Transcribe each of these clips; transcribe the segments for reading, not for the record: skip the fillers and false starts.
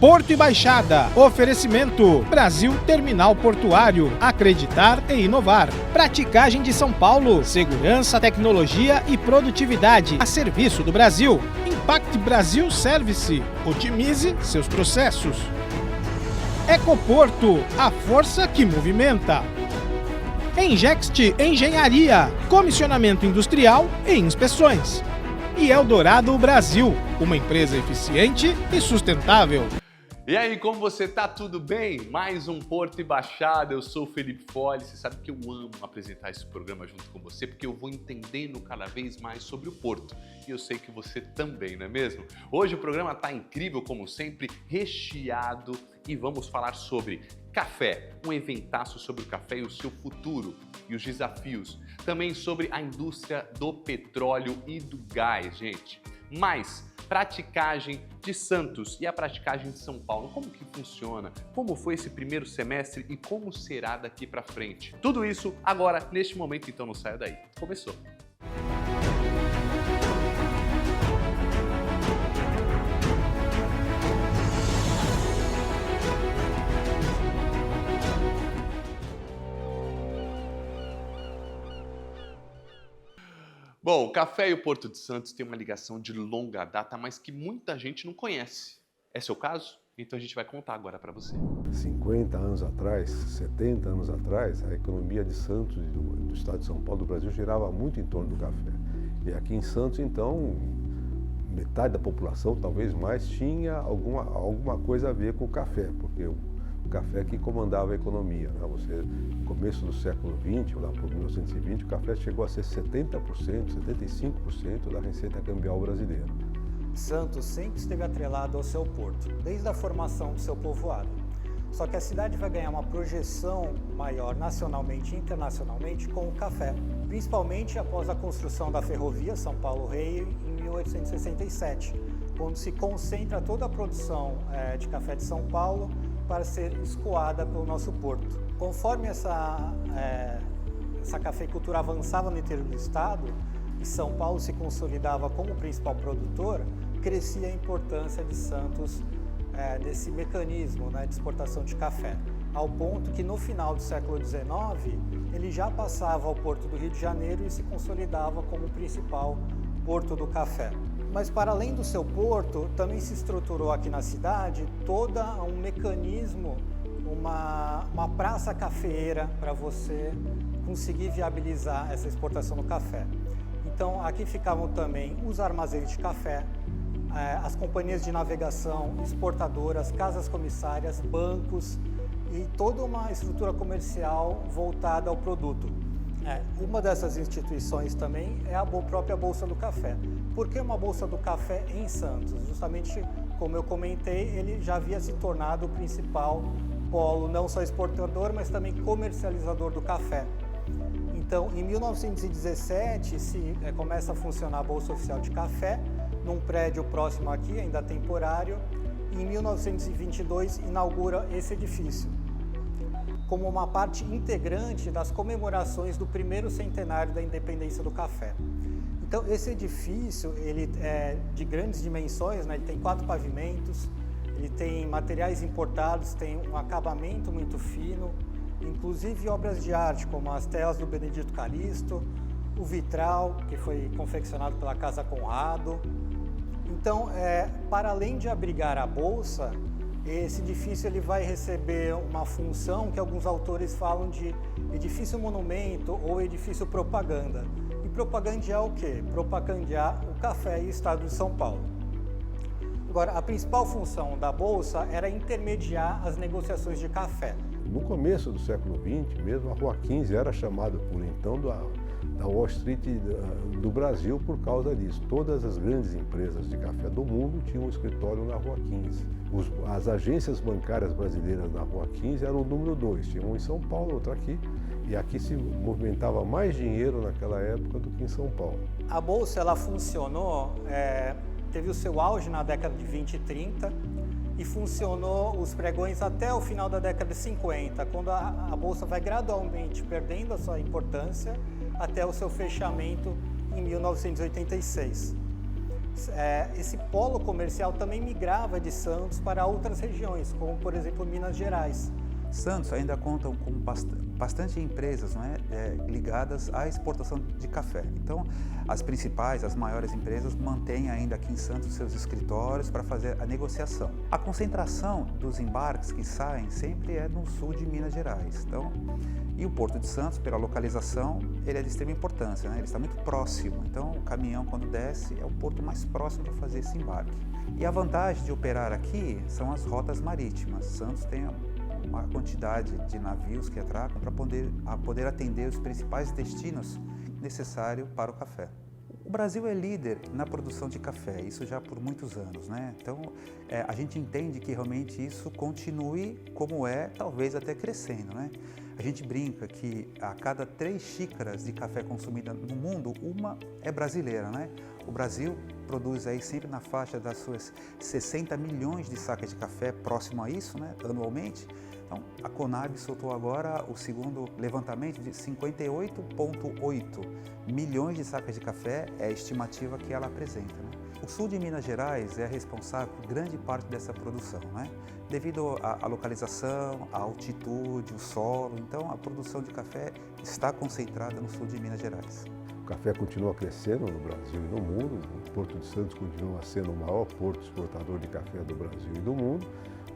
Porto e Baixada. Oferecimento: Brasil Terminal Portuário. Acreditar e inovar. Praticagem de São Paulo. Segurança, tecnologia e produtividade a serviço do Brasil. Impact Brasil Service. Otimize seus processos. Ecoporto, a força que movimenta. Engext Engenharia, comissionamento industrial e inspeções. E Eldorado Brasil, uma empresa eficiente e sustentável. E aí, como você tá? Tudo bem? Mais um Porto e Baixada, eu sou o Felipe Folli. Você sabe que eu amo apresentar esse programa junto com você, porque eu vou entendendo cada vez mais sobre o Porto. E eu sei que você também, não é mesmo? Hoje o programa tá incrível, como sempre, recheado, e vamos falar sobre café, um eventaço sobre o café e o seu futuro e os desafios. Também sobre a indústria do petróleo e do gás, gente. Mais praticagem de Santos e a praticagem de São Paulo. Como que funciona? Como foi esse primeiro semestre e como será daqui para frente? Tudo isso agora, neste momento, então não saia daí. Começou! Bom, o café e o Porto de Santos têm uma ligação de longa data, mas que muita gente não conhece. É seu caso? Então a gente vai contar agora para você. 50 anos atrás, 70 anos atrás, a economia de Santos, do estado de São Paulo, do Brasil, girava muito em torno do café. E aqui em Santos, então, metade da população, talvez mais, tinha alguma coisa a ver com o café, porque o café que comandava a economia, né? No começo do século XX, lá por 1920, o café chegou a ser 70%, 75% da receita cambial brasileira. Santos sempre esteve atrelado ao seu porto, desde a formação do seu povoado. Só que a cidade vai ganhar uma projeção maior nacionalmente e internacionalmente com o café, principalmente após a construção da ferrovia São Paulo-Rio em 1867, quando se concentra toda a produção de café de São Paulo para ser escoada pelo nosso porto. Conforme essa cafeicultura avançava no interior do estado e São Paulo se consolidava como principal produtor, crescia a importância de Santos nesse mecanismo, de exportação de café, ao ponto que no final do século XIX ele já passava ao porto do Rio de Janeiro e se consolidava como o principal porto do café. Mas para além do seu porto, também se estruturou aqui na cidade todo um mecanismo, uma praça cafeeira para você conseguir viabilizar essa exportação do café. Então aqui ficavam também os armazéns de café, as companhias de navegação, exportadoras, casas comissárias, bancos e toda uma estrutura comercial voltada ao produto. Uma dessas instituições também é a própria Bolsa do Café. Por que uma Bolsa do Café em Santos? Justamente, como eu comentei, ele já havia se tornado o principal polo, não só exportador, mas também comercializador do café. Então, em 1917, começa a funcionar a Bolsa Oficial de Café, num prédio próximo aqui, ainda temporário, e em 1922 inaugura esse edifício, como uma parte integrante das comemorações do primeiro centenário da independência do café. Então, esse edifício ele é de grandes dimensões, ele tem 4 pavimentos, ele tem materiais importados, tem um acabamento muito fino, inclusive obras de arte, como as telas do Benedito Calixto, o vitral, que foi confeccionado pela Casa Conrado. Então, para além de abrigar a Bolsa, esse edifício ele vai receber uma função que alguns autores falam de edifício monumento ou edifício propaganda. E propagandear o quê? Propagandear o café e o estado de São Paulo. Agora, a principal função da Bolsa era intermediar as negociações de café. No começo do século XX, mesmo a Rua 15 era chamada por então da Wall Street do Brasil por causa disso. Todas as grandes empresas de café do mundo tinham um escritório na Rua 15. As agências bancárias brasileiras na Rua 15 eram o número 2, tinha um em São Paulo, outro aqui, e aqui se movimentava mais dinheiro naquela época do que em São Paulo. A Bolsa ela funcionou, teve o seu auge na década de 20 e 30 e funcionou os pregões até o final da década de 50, quando a Bolsa vai gradualmente perdendo a sua importância até o seu fechamento em 1986. esse polo comercial também migrava de Santos para outras regiões, como por exemplo Minas Gerais. Santos ainda conta com bastante empresas, não é, ligadas à exportação de café. Então, as principais, as maiores empresas mantêm ainda aqui em Santos seus escritórios para fazer a negociação. A concentração dos embarques que saem sempre é no sul de Minas Gerais. Então, e o Porto de Santos, pela localização, ele é de extrema importância, né? Ele está muito próximo. Então, o caminhão, quando desce, é o porto mais próximo para fazer esse embarque. E a vantagem de operar aqui são as rotas marítimas. Santos tem uma quantidade de navios que atracam para poder atender os principais destinos necessários para o café. O Brasil é líder na produção de café, isso já por muitos anos, né? Então, a gente entende que realmente isso continue como é, talvez até crescendo, né? A gente brinca que a cada 3 xícaras de café consumida no mundo, uma é brasileira, né? O Brasil produz aí sempre na faixa das suas 60 milhões de sacas de café, próximo a isso, né? Anualmente. Então, a Conab soltou agora o segundo levantamento de 58,8 milhões de sacas de café, é a estimativa que ela apresenta, né? O sul de Minas Gerais é responsável por grande parte dessa produção, né? Devido à localização, à altitude, o solo, então a produção de café está concentrada no sul de Minas Gerais. O café continua crescendo no Brasil e no mundo, o Porto de Santos continua sendo o maior porto exportador de café do Brasil e do mundo.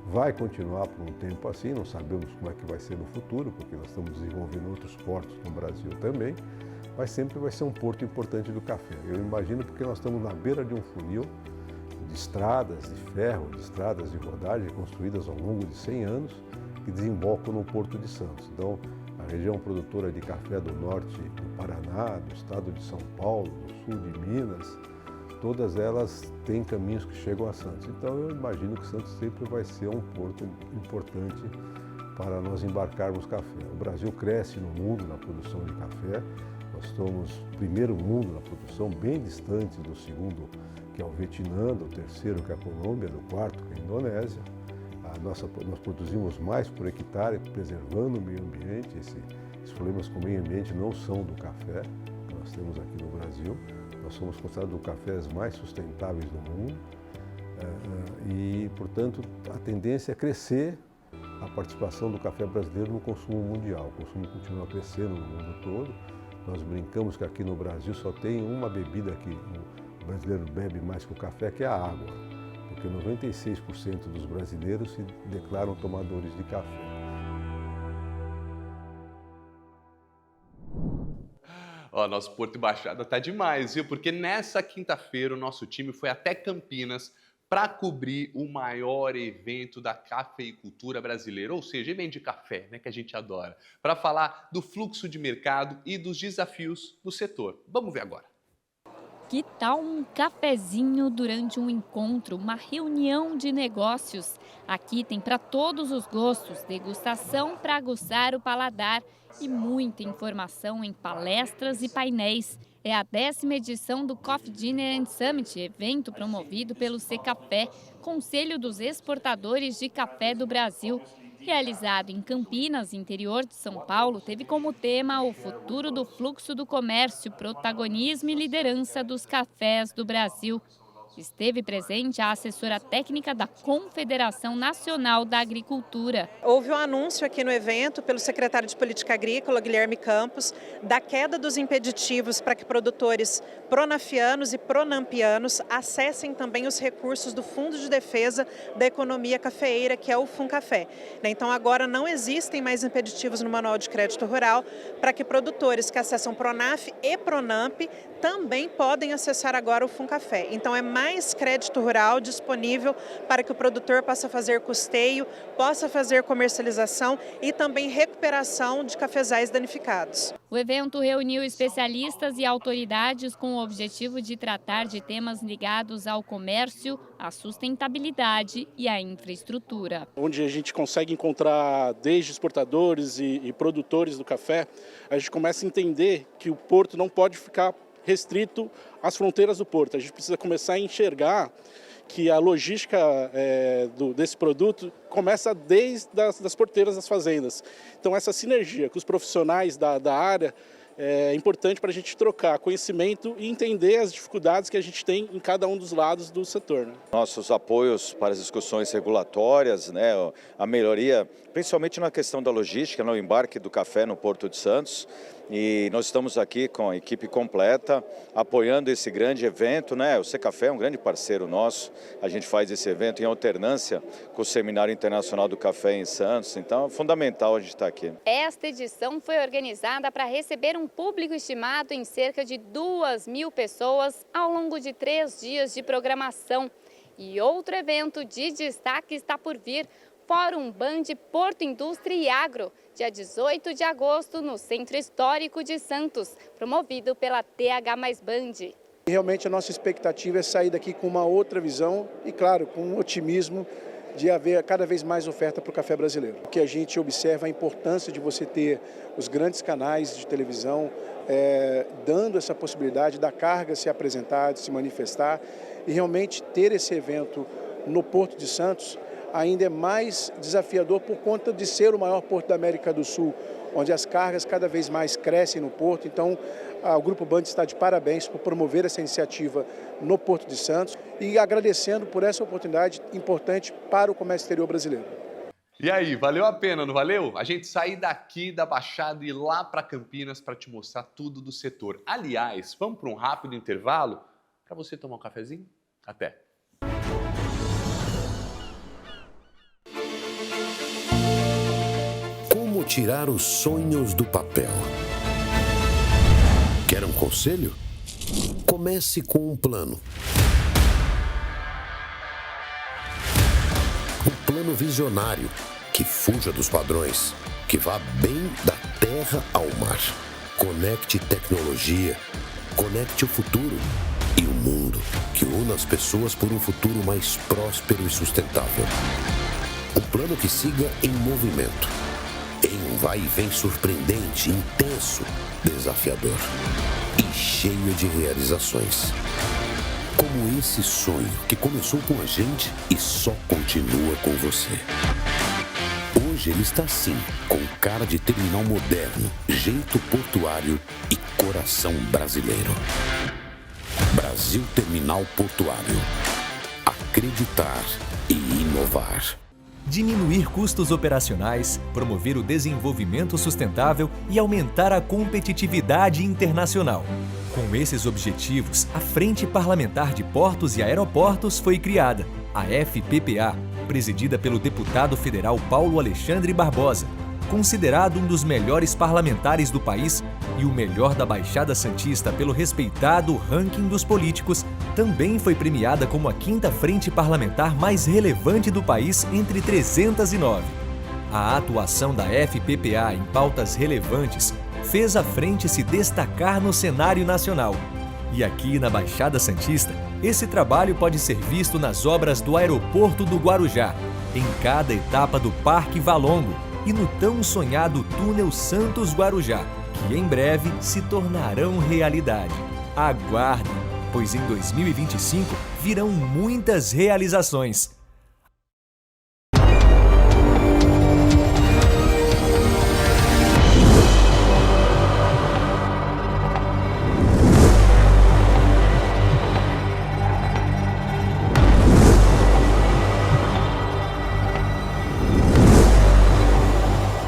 Vai continuar por um tempo assim, não sabemos como é que vai ser no futuro, porque nós estamos desenvolvendo outros portos no Brasil também, mas sempre vai ser um porto importante do café. Eu imagino porque nós estamos na beira de um funil de estradas de ferro, de estradas de rodagem construídas ao longo de 100 anos, que desembocam no Porto de Santos. Então, a região produtora de café do norte do Paraná, do estado de São Paulo, do sul de Minas, todas elas têm caminhos que chegam a Santos. Então eu imagino que Santos sempre vai ser um porto importante para nós embarcarmos café. O Brasil cresce no mundo na produção de café. Nós somos primeiro mundo na produção, bem distante do segundo, que é o Vietnã, do terceiro, que é a Colômbia, do quarto, que é a Indonésia. Nós produzimos mais por hectare, preservando o meio ambiente. Esses problemas com o meio ambiente não são do café que nós temos aqui no Brasil. Nós somos considerados os cafés mais sustentáveis do mundo e, portanto, a tendência é crescer a participação do café brasileiro no consumo mundial. O consumo continua crescendo no mundo todo. Nós brincamos que aqui no Brasil só tem uma bebida que o brasileiro bebe mais que o café, que é a água, porque 96% dos brasileiros se declaram tomadores de café. Ó, nosso Porto e Baixada tá demais, viu? Porque nessa quinta-feira o nosso time foi até Campinas para cobrir o maior evento da cafeicultura brasileira, ou seja, evento de café, né, que a gente adora, para falar do fluxo de mercado e dos desafios do setor. Vamos ver agora. Que tal um cafezinho durante um encontro, uma reunião de negócios? Aqui tem para todos os gostos, degustação para aguçar o paladar e muita informação em palestras e painéis. É a 10ª edição do Coffee Dinner and Summit, evento promovido pelo Secafé, Conselho dos Exportadores de Café do Brasil. Realizado em Campinas, interior de São Paulo, teve como tema o futuro do fluxo do comércio, protagonismo e liderança dos cafés do Brasil. Esteve presente a assessora técnica da Confederação Nacional da Agricultura. Houve um anúncio aqui no evento pelo secretário de Política Agrícola, Guilherme Campos, da queda dos impeditivos para que produtores pronafianos e pronampianos acessem também os recursos do Fundo de Defesa da Economia Cafeeira, que é o FUNCAFé. Então agora não existem mais impeditivos no Manual de Crédito Rural para que produtores que acessam Pronaf e Pronamp também podem acessar agora o FUNCAFé. Então é mais crédito rural disponível para que o produtor possa fazer custeio, possa fazer comercialização e também recuperação de cafezais danificados. O evento reuniu especialistas e autoridades com o objetivo de tratar de temas ligados ao comércio, à sustentabilidade e à infraestrutura. Onde a gente consegue encontrar desde exportadores e produtores do café, a gente começa a entender que o porto não pode ficar restrito às fronteiras do porto. A gente precisa começar a enxergar que a logística desse produto começa desde das porteiras das fazendas. Então essa sinergia com os profissionais da área é importante para a gente trocar conhecimento e entender as dificuldades que a gente tem em cada um dos lados do setor, né? Nossos apoios para as discussões regulatórias, né, a melhoria, principalmente na questão da logística, no embarque do café no Porto de Santos. E nós estamos aqui com a equipe completa, apoiando esse grande evento, né? O Secafé é um grande parceiro nosso, a gente faz esse evento em alternância com o Seminário Internacional do Café em Santos, então é fundamental a gente estar aqui. Esta edição foi organizada para receber um público estimado em cerca de 2.000 pessoas ao longo de 3 dias de programação. E outro evento de destaque está por vir, Fórum Band Porto Indústria e Agro, dia 18 de agosto, no Centro Histórico de Santos, promovido pela TH+ Band. Realmente a nossa expectativa é sair daqui com uma outra visão e, claro, com um otimismo de haver cada vez mais oferta para o café brasileiro. O que a gente observa a importância de você ter os grandes canais de televisão dando essa possibilidade da carga se apresentar, de se manifestar, e realmente ter esse evento no Porto de Santos ainda é mais desafiador por conta de ser o maior porto da América do Sul, onde as cargas cada vez mais crescem no porto. Então, o Grupo Band está de parabéns por promover essa iniciativa no Porto de Santos e agradecendo por essa oportunidade importante para o comércio exterior brasileiro. E aí, valeu a pena, não valeu? A gente sair daqui da Baixada e ir lá para Campinas para te mostrar tudo do setor. Aliás, vamos para um rápido intervalo para você tomar um cafezinho? Até! Como tirar os sonhos do papel? Quer um conselho? Comece com um plano. Um plano visionário, que fuja dos padrões, que vá bem da terra ao mar. Conecte tecnologia, conecte o futuro e o mundo, que una as pessoas por um futuro mais próspero e sustentável. Um plano que siga em movimento, em um vai e vem surpreendente, intenso, desafiador e cheio de realizações. Como esse sonho que começou com a gente e só continua com você. Hoje ele está assim, com cara de terminal moderno, jeito portuário e coração brasileiro. Brasil Terminal Portuário. Acreditar e inovar. Diminuir custos operacionais, promover o desenvolvimento sustentável e aumentar a competitividade internacional. Com esses objetivos, a Frente Parlamentar de Portos e Aeroportos foi criada, a FPPA, presidida pelo deputado federal Paulo Alexandre Barbosa, considerado um dos melhores parlamentares do país e o melhor da Baixada Santista pelo respeitado ranking dos políticos, também foi premiada como a 5ª frente parlamentar mais relevante do país entre 309. A atuação da FPPA em pautas relevantes fez a frente se destacar no cenário nacional. E aqui na Baixada Santista, esse trabalho pode ser visto nas obras do Aeroporto do Guarujá, em cada etapa do Parque Valongo e no tão sonhado Túnel Santos-Guarujá, que em breve se tornarão realidade. Aguardem, pois em 2025 virão muitas realizações.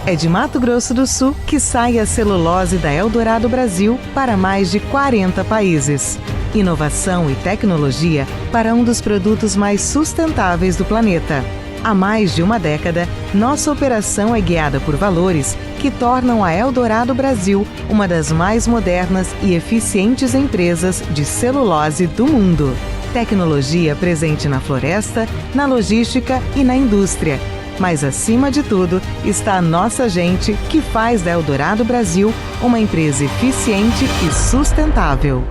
É de Mato Grosso do Sul que sai a celulose da Eldorado Brasil para mais de 40 países. Inovação e tecnologia para um dos produtos mais sustentáveis do planeta. Há mais de uma década, nossa operação é guiada por valores que tornam a Eldorado Brasil uma das mais modernas e eficientes empresas de celulose do mundo. Tecnologia presente na floresta, na logística e na indústria. Mas, acima de tudo, está a nossa gente que faz da Eldorado Brasil uma empresa eficiente e sustentável.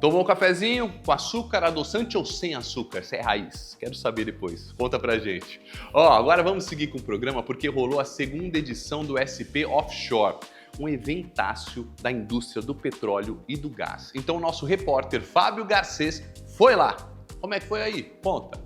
Tomou um cafezinho com açúcar, adoçante ou sem açúcar? Isso é raiz. Quero saber depois. Conta pra gente. Agora vamos seguir com o programa porque rolou a 2ª edição do SP Offshore, um eventaço da indústria do petróleo e do gás. Então o nosso repórter Fábio Garcês foi lá. Como é que foi aí? Conta.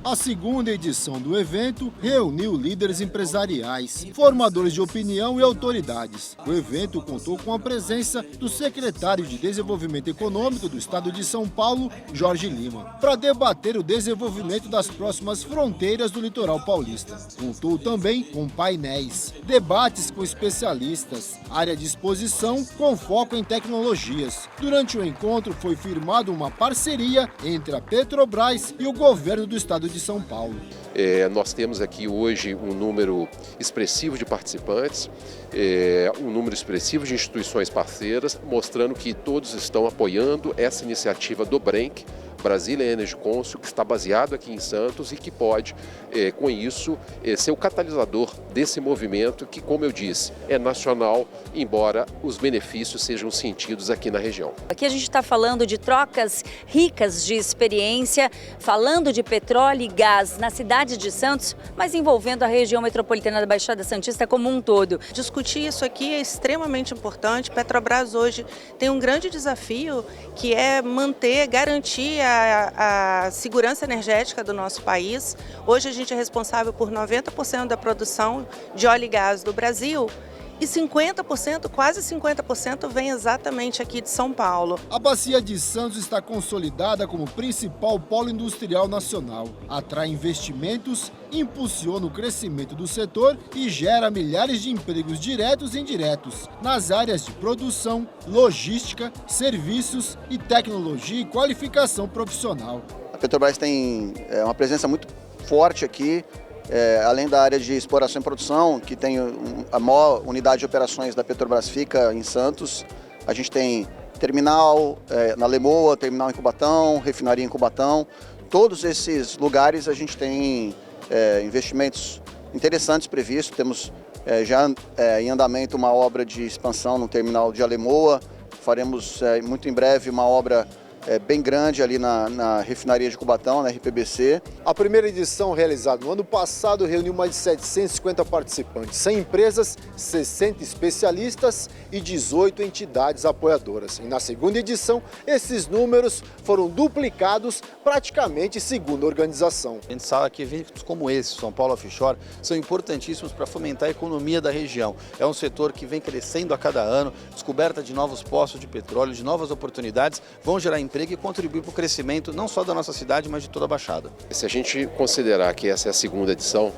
A segunda edição do evento reuniu líderes empresariais, formadores de opinião e autoridades. O evento contou com a presença do secretário de Desenvolvimento Econômico do Estado de São Paulo, Jorge Lima, para debater o desenvolvimento das próximas fronteiras do litoral paulista. Contou também com painéis, debates com especialistas, área de exposição com foco em tecnologias. Durante o encontro foi firmada uma parceria entre a Petrobras e o governo do Estado de São Paulo. Nós temos aqui hoje um número expressivo de participantes, um número expressivo de instituições parceiras, mostrando que todos estão apoiando essa iniciativa do BRENC, Brasília Energy Council, que está baseado aqui em Santos e que pode, com isso, ser o catalisador desse movimento que, como eu disse, é nacional, embora os benefícios sejam sentidos aqui na região. Aqui a gente está falando de trocas ricas de experiência, falando de petróleo e gás na cidade de Santos, mas envolvendo a região metropolitana da Baixada Santista como um todo. Discutir isso aqui é extremamente importante. Petrobras hoje tem um grande desafio, que é garantir a segurança energética do nosso país. Hoje a gente é responsável por 90% da produção de óleo e gás do Brasil. E 50%, quase 50%, vem exatamente aqui de São Paulo. A Bacia de Santos está consolidada como principal polo industrial nacional. Atrai investimentos, impulsiona o crescimento do setor e gera milhares de empregos diretos e indiretos nas áreas de produção, logística, serviços e tecnologia e qualificação profissional. A Petrobras tem uma presença muito forte aqui. Além da área de exploração e produção, que tem a maior unidade de operações da Petrobras fica em Santos, a gente tem terminal na Lemoa, terminal em Cubatão, refinaria em Cubatão. Todos esses lugares a gente tem investimentos interessantes previstos. Temos já em andamento uma obra de expansão no terminal de Alemoa. Faremos muito em breve uma obra bem grande ali na refinaria de Cubatão, na RPBC. A primeira edição, realizada no ano passado, reuniu mais de 750 participantes, 100 empresas, 60 especialistas e 18 entidades apoiadoras. E na segunda edição, esses números foram duplicados praticamente segundo a organização. A gente sabe que eventos como esse, São Paulo Offshore, são importantíssimos para fomentar a economia da região. É um setor que vem crescendo a cada ano, descoberta de novos poços de petróleo, de novas oportunidades, vão gerar emprego e contribuir para o crescimento não só da nossa cidade, mas de toda a Baixada. Se a gente considerar que essa é a segunda edição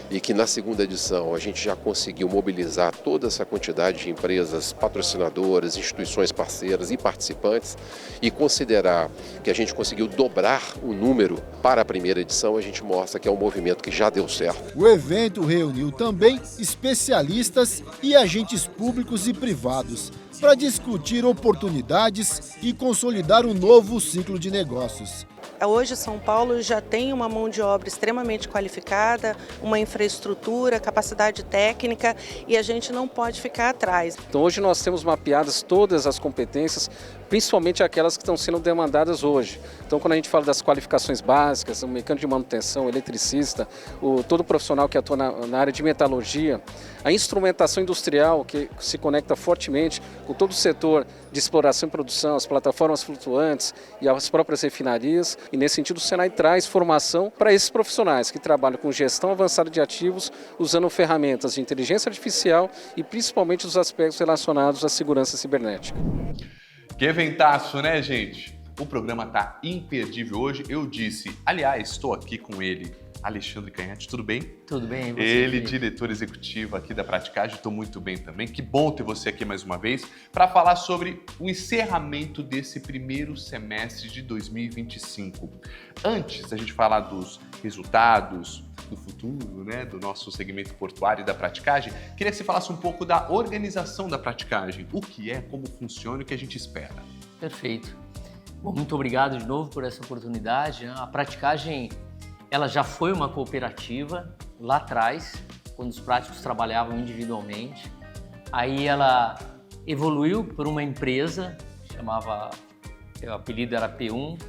e que na segunda edição a gente já conseguiu mobilizar toda essa quantidade de empresas patrocinadoras, instituições parceiras e participantes e considerar que a gente conseguiu dobrar o número para a primeira edição, a gente mostra que é um movimento que já deu certo. O evento reuniu também especialistas e agentes públicos e privados para discutir oportunidades e consolidar um novo ciclo de negócios. Hoje São Paulo já tem uma mão de obra extremamente qualificada, uma infraestrutura, capacidade técnica e a gente não pode ficar atrás. Então hoje nós temos mapeadas todas as competências, principalmente aquelas que estão sendo demandadas hoje. Então quando a gente fala das qualificações básicas, o mecânico de manutenção, o eletricista, todo profissional que atua na área de metalurgia, a instrumentação industrial que se conecta fortemente com todo o setor de exploração e produção, as plataformas flutuantes e as próprias refinarias. E nesse sentido o Senai traz formação para esses profissionais que trabalham com gestão avançada de ativos, usando ferramentas de inteligência artificial e principalmente os aspectos relacionados à segurança cibernética. Que eventaço, né, gente? O programa tá imperdível hoje. Eu disse, aliás, estou aqui com ele, Alexandre Canhete, tudo bem? Tudo bem, você? Ele, diretor executivo aqui da Praticagem, estou muito bem também. Que bom ter você aqui mais uma vez para falar sobre o encerramento desse primeiro semestre de 2025. Antes da gente falar dos resultados, do futuro, né, do nosso segmento portuário e da Praticagem, queria que você falasse um pouco da organização da Praticagem. O que é, como funciona e o que a gente espera. Perfeito. Bom, muito obrigado de novo por essa oportunidade. A Praticagem, ela já foi uma cooperativa lá atrás, quando os práticos trabalhavam individualmente. Aí ela evoluiu por uma empresa, o apelido era P1,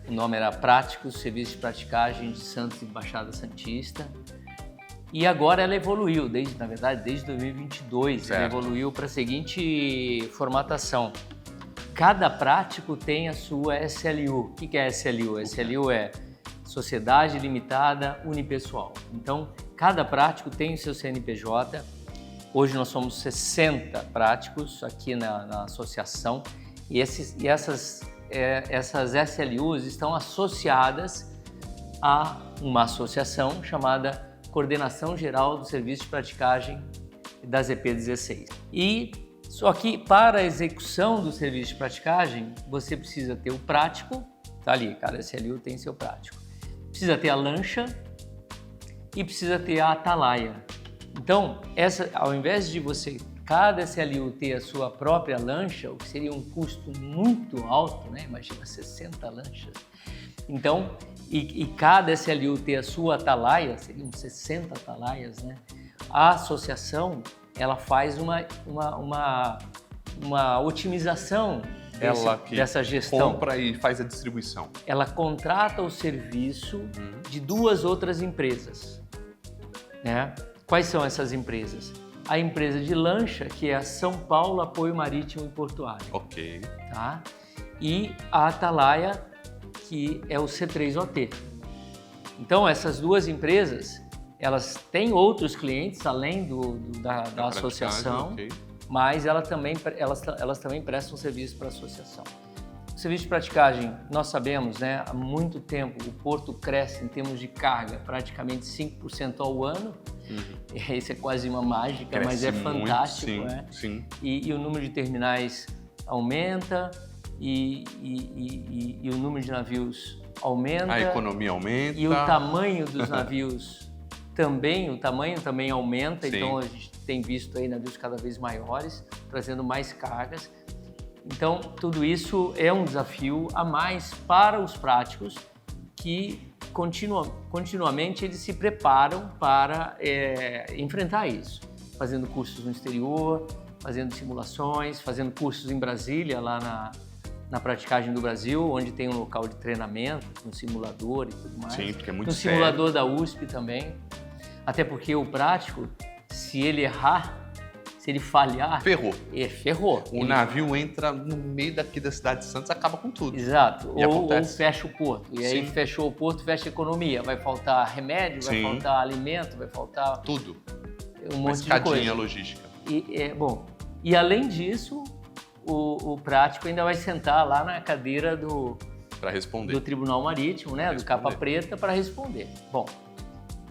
o nome era Práticos, Serviço de Praticagem de Santos e Baixada Santista. E agora ela evoluiu, desde 2022, ela evoluiu para a seguinte formatação. Cada prático tem a sua SLU. O que é SLU? SLU é Sociedade Limitada Unipessoal. Então, cada prático tem o seu CNPJ. Hoje nós somos 60 práticos aqui na associação e essas SLUs estão associadas a uma associação chamada Coordenação Geral do Serviço de Praticagem das EP16. Só que para a execução do serviço de praticagem, você precisa ter o prático, tá ali, cada SLU tem seu prático. Precisa ter a lancha e precisa ter a atalaia. Então, ao invés de cada SLU ter a sua própria lancha, o que seria um custo muito alto, né? Imagina 60 lanchas. Então, e cada SLU ter a sua atalaia, seriam 60 atalaias, né? A associação, ela faz uma otimização dessa gestão. Compra e faz a distribuição. Ela contrata o serviço de 2 outras empresas, né? Quais são essas empresas? A empresa de lancha, que é a São Paulo Apoio Marítimo e Portuário. Ok. Tá? E a atalaia, que é o C3OT. Então, essas 2 empresas, elas têm outros clientes, além da associação, okay. Mas elas também prestam serviço para a associação. O serviço de praticagem, nós sabemos, né, há muito tempo o porto cresce em termos de carga, praticamente 5% ao ano. Isso é quase uma mágica, cresce, mas é fantástico. Muito, sim, né? Sim. E o número de terminais aumenta e o número de navios aumenta. A economia aumenta. E o tamanho dos navios também aumenta. Sim. Então a gente tem visto aí navios cada vez maiores, trazendo mais cargas. Então tudo isso é um desafio a mais para os práticos que continuamente eles se preparam para enfrentar isso, fazendo cursos no exterior, fazendo simulações, fazendo cursos em Brasília, lá na Praticagem do Brasil, onde tem um local de treinamento, um simulador e tudo mais. Sim, porque é muito no sério. Simulador da USP também, até porque o prático, se ele errar, se ele falhar... Ferrou. O navio entra no meio daqui da cidade de Santos, acaba com tudo. Exato. Ou fecha o porto. E aí fechou o porto, fecha a economia. Vai faltar remédio, vai faltar alimento, vai faltar... Tudo. Um monte de coisa. Escadinha logística. E além disso, o prático ainda vai sentar lá na cadeira do Tribunal Marítimo, né? Do Capa Preta, para responder. Bom,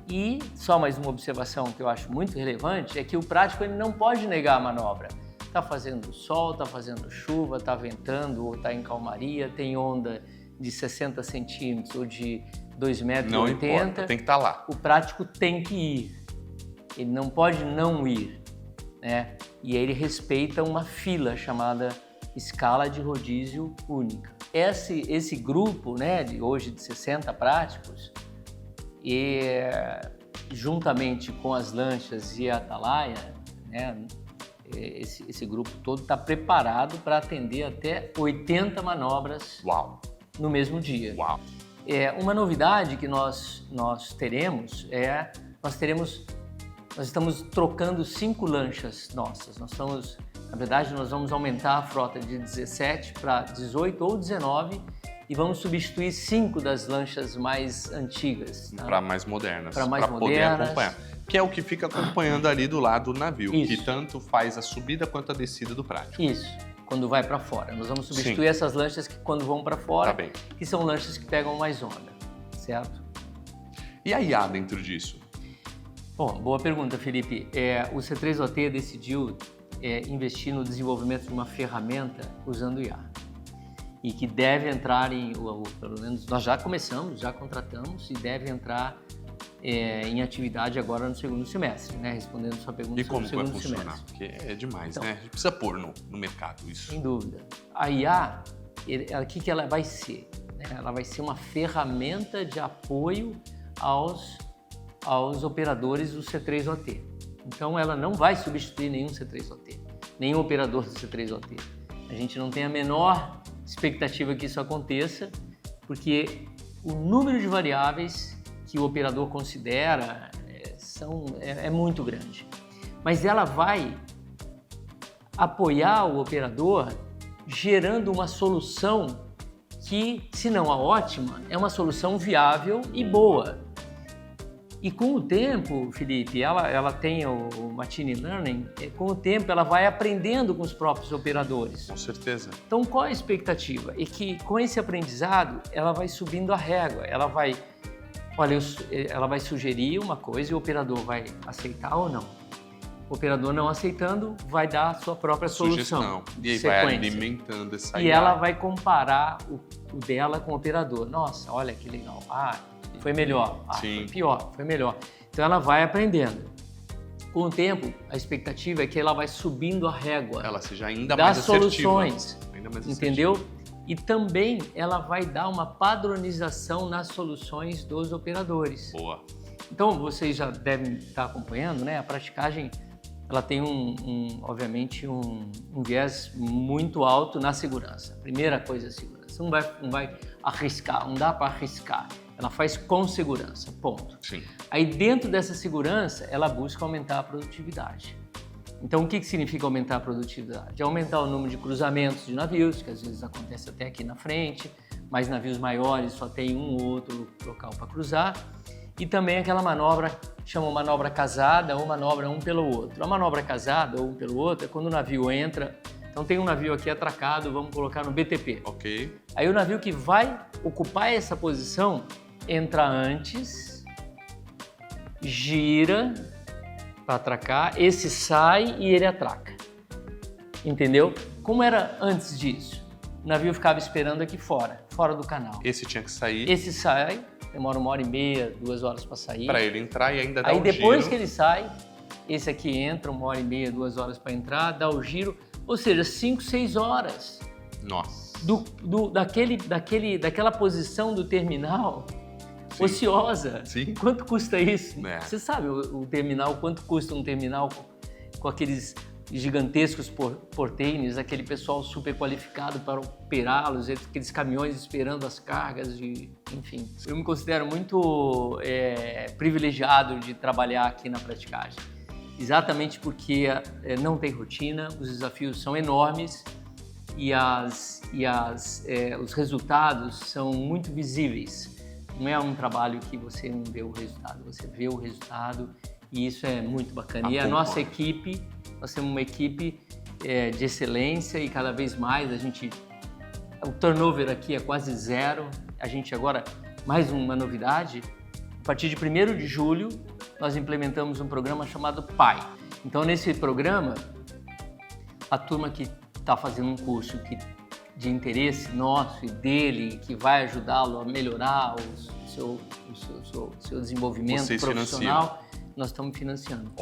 e só mais uma observação que eu acho muito relevante é que o prático ele não pode negar a manobra. Está fazendo sol, está fazendo chuva, está ventando ou está em calmaria, tem onda de 60 centímetros ou de 2,80 metros. Não importa, tem que estar lá. O prático tem que ir, ele não pode não ir, né? E aí ele respeita uma fila chamada escala de rodízio única. Esse grupo, né, hoje de 60 práticos, juntamente com as lanchas e a atalaia, né, esse grupo todo está preparado para atender até 80 manobras no mesmo dia. Uau. Uma novidade que nós teremos nós estamos trocando 5 lanchas nossas. Na verdade, nós vamos aumentar a frota de 17 para 18 ou 19 e vamos substituir 5 das lanchas mais antigas. Tá? Para mais modernas. Para poder acompanhar. Que é o que fica acompanhando ali do lado do navio, Isso. que tanto faz a subida quanto a descida do prático. Isso, quando vai para fora. Nós vamos substituir essas lanchas que quando vão para fora, que são lanchas que pegam mais onda, certo? E a IA dentro disso? Bom, boa pergunta, Felipe. O C3OT decidiu investir no desenvolvimento de uma ferramenta usando IA. E que deve entrar pelo menos nós já começamos, já contratamos e deve entrar em atividade agora no segundo semestre, né? Respondendo sua pergunta sobre o segundo semestre. E como vai funcionar? Porque é demais, né? A gente precisa pôr no mercado isso. Sem dúvida. A IA, o que ela vai ser? Ela vai ser uma ferramenta de apoio aos operadores do C3OT. Então, ela não vai substituir nenhum C3OT, nenhum operador do C3OT. A gente não tem a menor expectativa que isso aconteça, porque o número de variáveis que o operador considera é muito grande. Mas ela vai apoiar o operador gerando uma solução que, se não a ótima, é uma solução viável e boa. E com o tempo, Felipe, ela tem o Machine Learning, com o tempo ela vai aprendendo com os próprios operadores. Com certeza. Então, qual a expectativa? É que com esse aprendizado, ela vai subindo a régua, ela vai sugerir uma coisa e o operador vai aceitar ou não. O operador não aceitando, vai dar a sua própria solução. E aí vai alimentando essa IA. E ela vai comparar o dela com o operador. Nossa, olha que legal. Foi melhor. Foi pior, foi melhor. Então ela vai aprendendo. Com o tempo, a expectativa é que ela vai subindo a régua. Ela seja ainda das mais assertiva. Soluções. Ainda mais entendeu? Assertiva. E também ela vai dar uma padronização nas soluções dos operadores. Boa. Então vocês já devem estar acompanhando, né? A praticagem ela tem obviamente um viés muito alto na segurança. Primeira coisa é a segurança. Não vai arriscar, não dá para arriscar. Ela faz com segurança, ponto. Sim. Aí dentro dessa segurança, ela busca aumentar a produtividade. Então o que significa aumentar a produtividade? É aumentar o número de cruzamentos de navios, que às vezes acontece até aqui na frente, mas navios maiores só tem um ou outro local para cruzar. E também aquela manobra, chama manobra casada ou manobra um pelo outro. A manobra casada ou um pelo outro é quando o navio entra. Então tem um navio aqui atracado, vamos colocar no BTP. Ok. Aí o navio que vai ocupar essa posição entra antes, gira para atracar, esse sai e ele atraca. Entendeu? Como era antes disso? O navio ficava esperando aqui fora do canal. Esse tinha que sair. Esse sai, demora 1h30, 2 horas para sair. Para ele entrar e ainda dar o giro. Aí depois que ele sai, esse aqui entra 1h30, 2 horas para entrar, dá o giro, ou seja, 5, 6 horas. Nossa. Daquela posição do terminal ociosa. Sim. Quanto custa isso? Você sabe o terminal, quanto custa um terminal com aqueles gigantescos portainers, aquele pessoal super qualificado para operá-los, aqueles caminhões esperando as cargas, enfim. Eu me considero muito privilegiado de trabalhar aqui na praticagem, exatamente porque não tem rotina, os desafios são enormes e os resultados são muito visíveis. Não é um trabalho que você não vê o resultado, você vê o resultado e isso é muito bacana. E a nossa equipe, nós temos uma equipe de excelência e cada vez mais o turnover aqui é quase zero. A gente agora, mais uma novidade, a partir de 1º de julho, nós implementamos um programa chamado PAI. Então nesse programa, a turma que está fazendo um curso de interesse nosso e dele, que vai ajudá-lo a melhorar o seu desenvolvimento profissional, nós estamos financiando.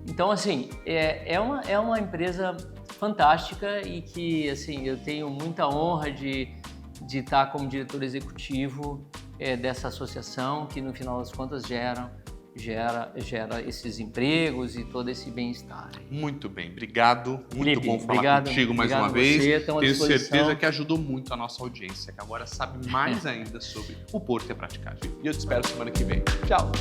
Então, assim, é uma empresa fantástica e que, assim, eu tenho muita honra de estar como diretor executivo dessa associação, que no final das contas gera esses empregos e todo esse bem-estar. Muito bem, obrigado. Muito Felipe, bom falar contigo mais uma vez. Tenho certeza que ajudou muito a nossa audiência, que agora sabe mais ainda sobre o Porto e a praticagem. E eu te espero semana que vem. Tchau!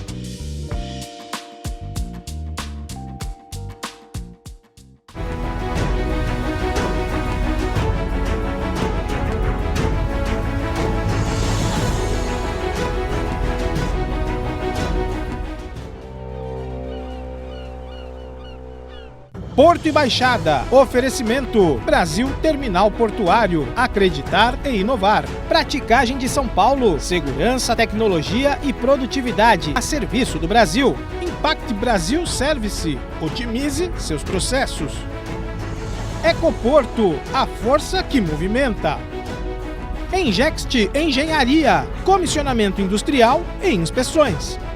Porto e Baixada. Oferecimento. Brasil Terminal Portuário. Acreditar e inovar. Praticagem de São Paulo. Segurança, tecnologia e produtividade a serviço do Brasil. Impact Brasil Service. Otimize seus processos. Ecoporto. A força que movimenta. Engext Engenharia. Comissionamento industrial e inspeções.